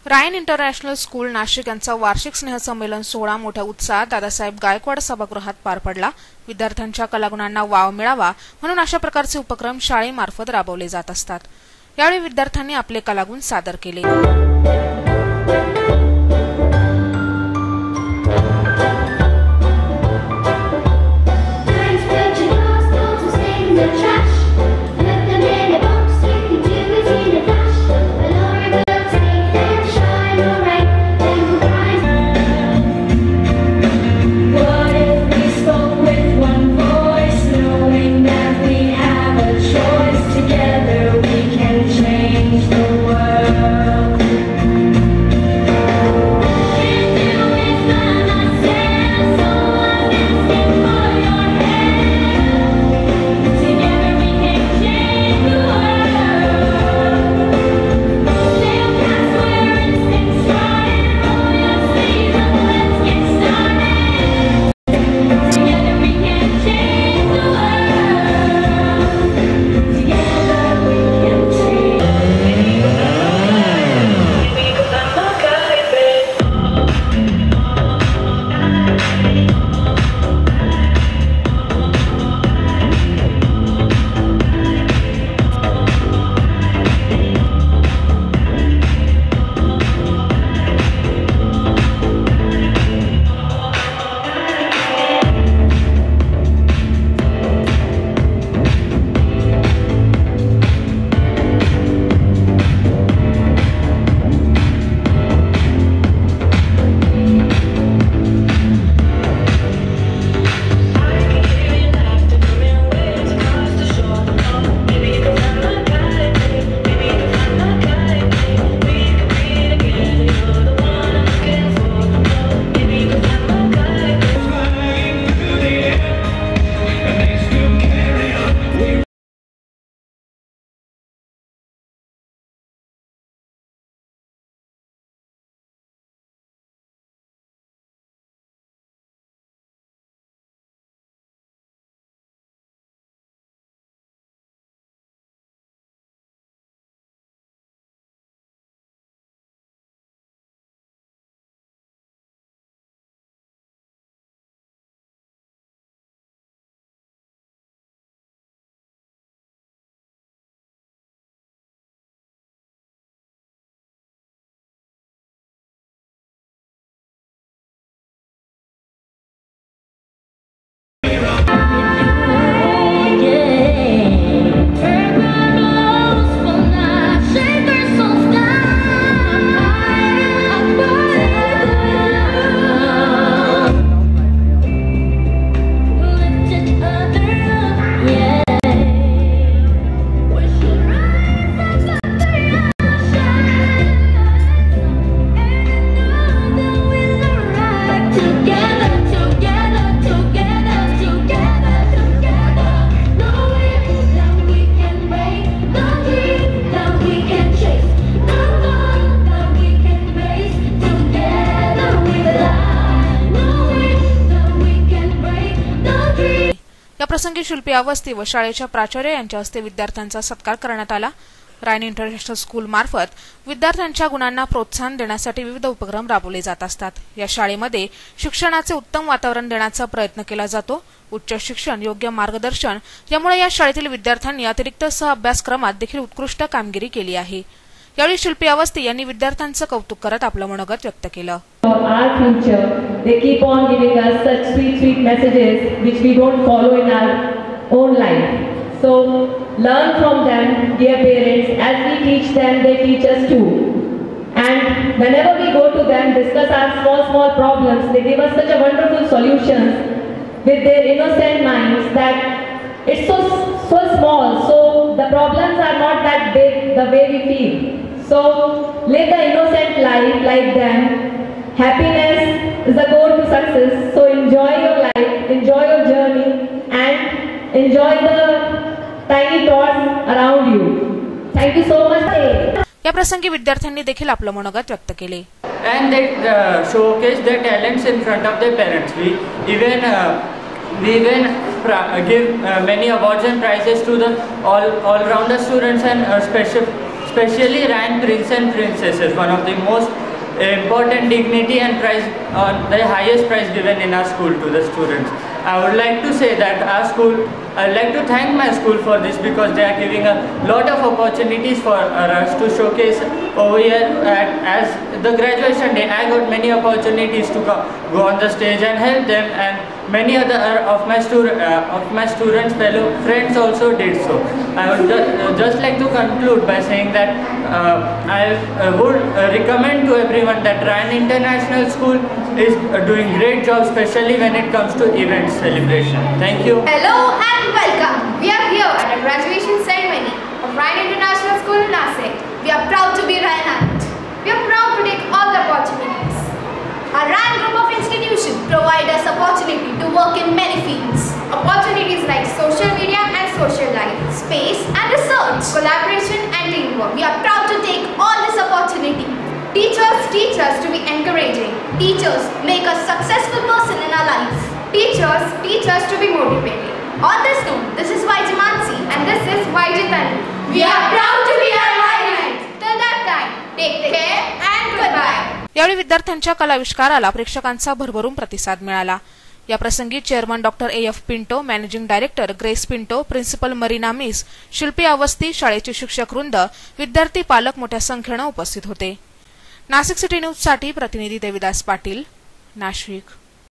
Ryan international school Nashik यांचा वार्षिक स्नेहसंमेलन सोहळा मोठ्या उत्साहात दादासाहेब गायकवाड सभागृहात पार पडला। विद्यार्थ्यांच्या कलागुणांना वाव मिळावा म्हणून अशा प्रकारचे उपक्रम शाळेमार्फत राबवले जात असतात। यावेळी विद्यार्थ्यांनी आपले कलागुण सादर केले। या प्रसंगी शिल्पी अवस्थी व शाळेच्या प्राचार्य यांच्या हस्ते विद्यार्थ्यांचा सत्कार करण्यात आला। रायन इंटरनॅशनल स्कूल मार्फत विद्यार्थ्यांच्या गुणांना प्रोत्साहन देण्यासाठी विविध उपक्रम राबवले जात असतात। या शाळेमध्ये शिक्षणाचे उत्तम वातावरण देण्याचा प्रयत्न केला जातो। उच्च शिक्षण, योग्य मार्गदर्शन यामुळे या शाळेतील विद्यार्थ्यांनी अतिरिक्त सहअभ्यासक्रमात देखील उत्कृष्ट कामगिरी केली आहे। यावेळी शिल्पी अवस्थी यांनी विद्यार्थ्यांचे कौतुक करत आपलं मनोगत व्यक्त केलं। Our future, they keep on giving us such sweet messages which we don't follow in our own life. So learn from them, dear parents. As we teach them, they teach us too. And whenever we go to them, discuss our small problems, they give us such a wonderful solutions with their innocent minds that it's so small. So the problems are not that big the way we feel. So live the innocent life like them. Happiness is the goal to success. So enjoy your life, enjoy your journey, and enjoy the tiny thoughts around you. Thank you so much. या प्रसंगी विद्यार्थ्यांनी देखील आपलं मनोगत व्यक्त केले। And they showcase their talents in front of their parents. We even give many awards and prizes to the all-rounder students and especially rank prince and princesses, one of the most important dignity and prize, the highest prize given in our school to the students. I would like to say that our school, I'd like to thank my school for this, because they are giving a lot of opportunities for us to showcase over here. As the graduation day, I got many opportunities to go on the stage and help them, and many other of my students, fellow friends also did so. I would just like to conclude by saying that I would recommend to everyone that Ryan International School is doing great job, especially when it comes to event celebration. Thank you. Hello and welcome. We are here at a graduation ceremony of Ryan International School in Nashik. We are proud to be Ryanite. We are proud to take all the opportunities. Our Ryan group of institutions provide us opportunity to work in many fields. Opportunities like social media and social life, space and research, collaboration and teamwork. We are proud to take all this opportunity. Teachers teach us to be encouraging. Teachers make us successful person in our life. Teachers teach us to be motivated. On this note, this is YG Mansi and this is YG Tanu. We are proud to be Ryanite. Till that time, take care and goodbye. यावेळी विद्यार्थ्यांच्या कलाविष्काराला प्रेक्षकांचा भरभरून प्रतिसाद मिळाला. या प्रसंगी chairman doctor AF Pinto, managing director Grace Pinto, principal Marina miss, Shilpi Awasthi, शाळेचे शिक्षक वृंद, विद्यार्थी पालक मोठ्या संख्येने उपस्थित होते. नाशिक सिटी न्यूज साठी प्रतिनिधी देविदास पाटील, नाशिक.